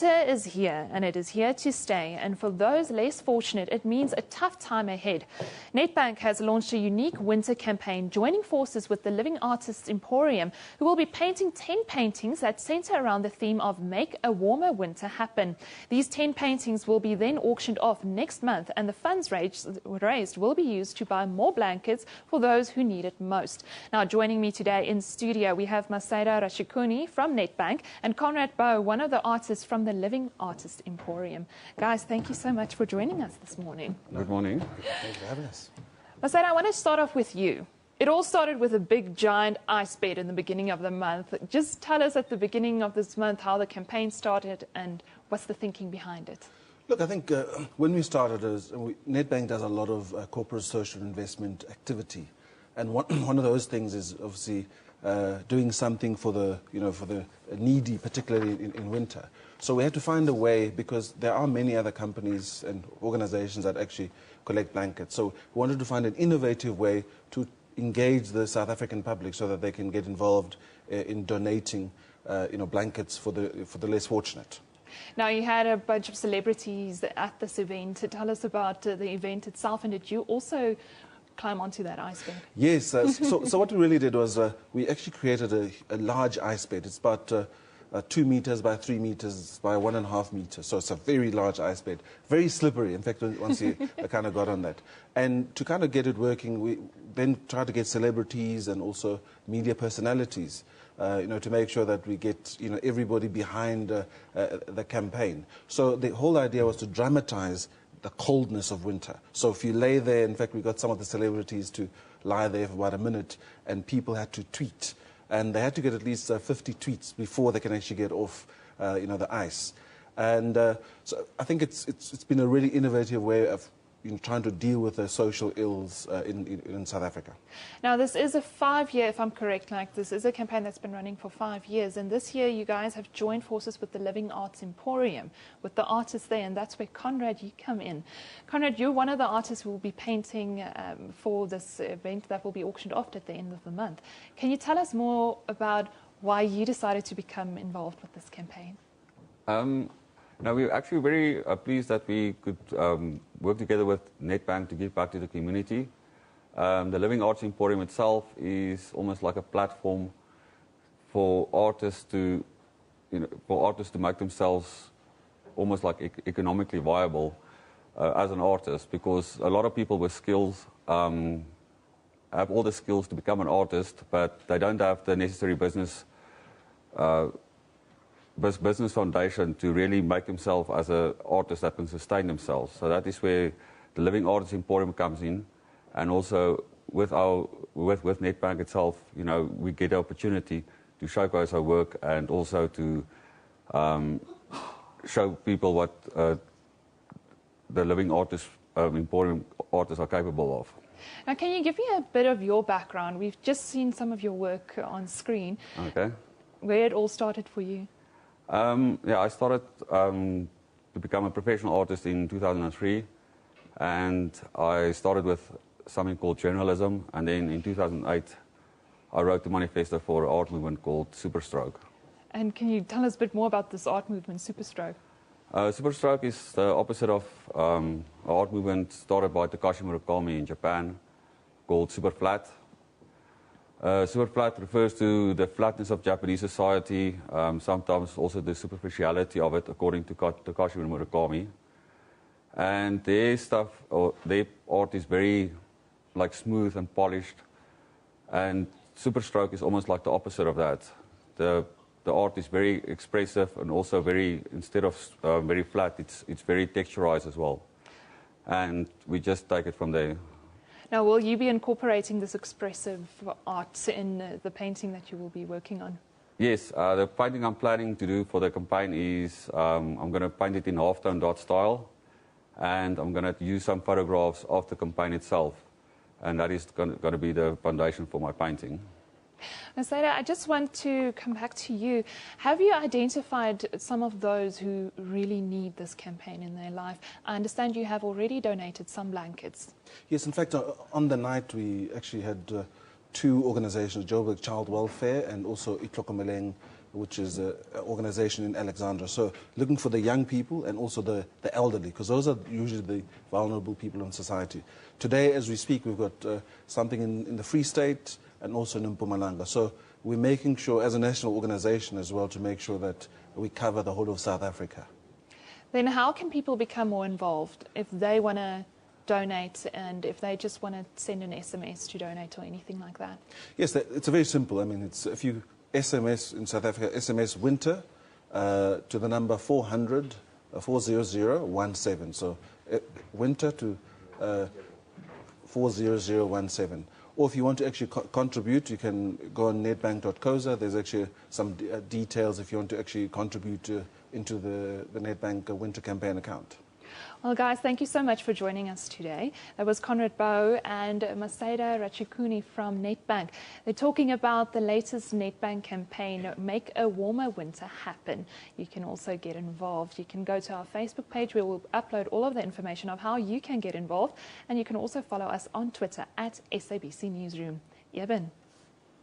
Winter is here, and it is here to stay. And for those less fortunate, it means a tough time ahead. Nedbank has launched a unique winter campaign, joining forces with the Living Artists Emporium, who will be painting 10 paintings that centre around the theme of Make a Warmer Winter Happen. These 10 paintings will be then auctioned off next month, and the funds raised will be used to buy more blankets for those who need it most. Now, joining me today in studio, we have Masaida Rashikuni from Nedbank and Conrad Bowe, one of the artists from the Living Artist Emporium. Guys, thank you so much for joining us this morning. Good morning. Thanks for having us. Masaida, I want to start off with you. It all started with a big, giant ice bed in the beginning of the month. Just tell us at the beginning of this month how the campaign started and what's the thinking behind it. Look, I think when we started, Nedbank does a lot of corporate social investment activity, and one of those things is obviously doing something for the needy, particularly in winter. So we had to find a way, because there are many other companies and organizations that actually collect blankets. So we wanted to find an innovative way to engage the South African public so that they can get involved in donating blankets for the less fortunate. Now, you had a bunch of celebrities at this event. Tell us about the event itself, and did you also climb onto that ice bed? Yes, so what we really did was we actually created a large ice bed. It's about 2 meters by 3 meters by 1.5 meters. So it's a very large ice bed, very slippery. In fact, once you kind of got on that. And to kind of get it working, we then tried to get celebrities and also media personalities, to make sure that we get everybody behind the campaign. So the whole idea was to dramatize the coldness of winter. So if you lay there, in fact, we got some of the celebrities to lie there for about a minute, and people had to tweet. And they had to get at least 50 tweets before they can actually get off, the ice. And so I think it's been a really innovative way of trying to deal with the social ills in South Africa. Now, this is a 5-year, if I'm correct, this is a campaign that's been running for 5 years. And this year, you guys have joined forces with the Living Arts Emporium, with the artists there. And that's where, Conrad, you come in. Conrad, you're one of the artists who will be painting for this event that will be auctioned off at the end of the month. Can you tell us more about why you decided to become involved with this campaign? Now, we're actually very pleased that we could work together with Nedbank to give back to the community. The Living Arts Emporium itself is almost like a platform for artists to, make themselves almost like economically viable as an artist, because a lot of people with skills have all the skills to become an artist, but they don't have the necessary business foundation to really make themselves as an artist that can sustain themselves. So that is where the Living Artists Emporium comes in, and also with Nedbank itself, we get the opportunity to showcase our work and also to show people what the Living Artists Emporium artists are capable of. Now, can you give me a bit of your background? We've just seen some of your work on screen. Okay. Where it all started for you? I started to become a professional artist in 2003, and I started with something called journalism, and then in 2008 I wrote the manifesto for an art movement called Superstroke. And can you tell us a bit more about this art movement, Superstroke? Superstroke is the opposite of an art movement started by Takashi Murakami in Japan called Superflat. Superflat refers to the flatness of Japanese society, sometimes also the superficiality of it, according to Takashi Murakami. And their art is very smooth and polished. And Superstroke is almost like the opposite of that. The art is very expressive and also instead of very flat, it's very texturized as well. And we just take it from there. Now, will you be incorporating this expressive art in the painting that you will be working on? Yes, the painting I'm planning to do for the campaign is I'm going to paint it in halftone dot style, and I'm going to use some photographs of the campaign itself, and that is going to be the foundation for my painting. Masaida, I just want to come back to you. Have you identified some of those who really need this campaign in their life? I understand you have already donated some blankets. Yes, in fact, on the night we actually had 2 organizations, Joburg Child Welfare and also Itlokomeleng which is an organization in Alexandra. So looking for the young people and also the elderly, because those are usually the vulnerable people in society. Today, as we speak, we've got something in the Free State and also in Mpumalanga. So we're making sure, as a national organization as well, to make sure that we cover the whole of South Africa. Then how can people become more involved if they want to donate and if they just want to send an SMS to donate or anything like that? Yes, it's very simple. I mean, it's if you SMS in South Africa, SMS winter to the number 400 40017. So winter to 40017. Or if you want to actually contribute, you can go on netbank.coza. There's actually some details if you want to actually contribute into the Nedbank Winter Campaign account. Well, guys, thank you so much for joining us today. That was Conrad Bowe and Maseda Rachikuni from Nedbank. They're talking about the latest Nedbank campaign, Make a Warmer Winter Happen. You can also get involved. You can go to our Facebook page where we'll upload all of the information of how you can get involved. And you can also follow us on Twitter at SABC Newsroom. Eben.